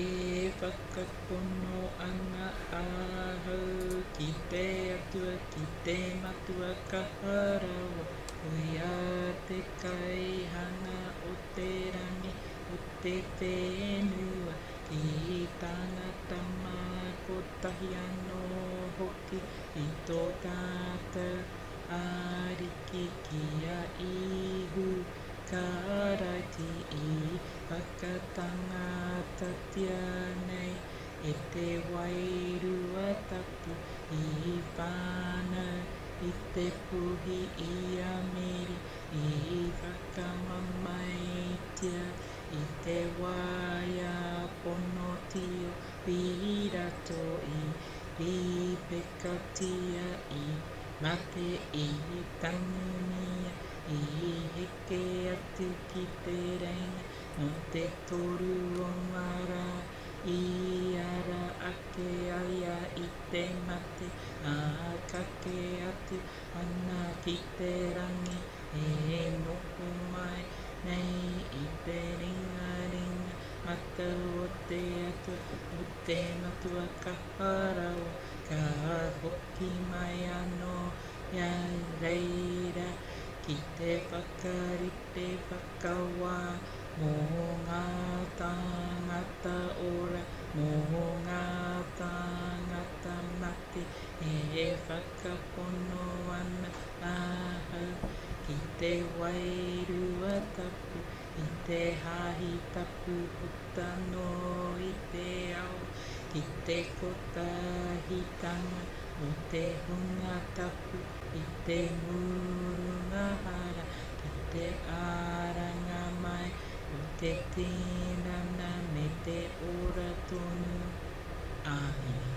e whakapono ana ahau ki te atua ki te matua ka harawa. Oi a te kaihana o te rangi o te whenua ki tāna tama ko tahi anō hoki i tō tātou ariki ki a ihu karaiti i whakatangata tia nei e te wairua tapu i whānau i te puhi i a meri i whakamamaitia i te waia pono tio pirato i ripekatia i mate i tangunia i heke atu ki te reina no te toru o ngara i ara ake aia i te mate a kake atu ana ki te rangi e noho mai nei i te ringa ringa mata o te atua o te matua ka harawa ka hoki mai anō ia reira ki te whakarite whakawā mō ngā tāngata ora mō ngā tāngata mate e whakapono ana ahau ki te wairua tapu i te hahi tapu hutano i te ao ki te kotahitanga o te hunga tapu i te murunga hara ki te āranga mai o te tinana me te ora tonu. Amen.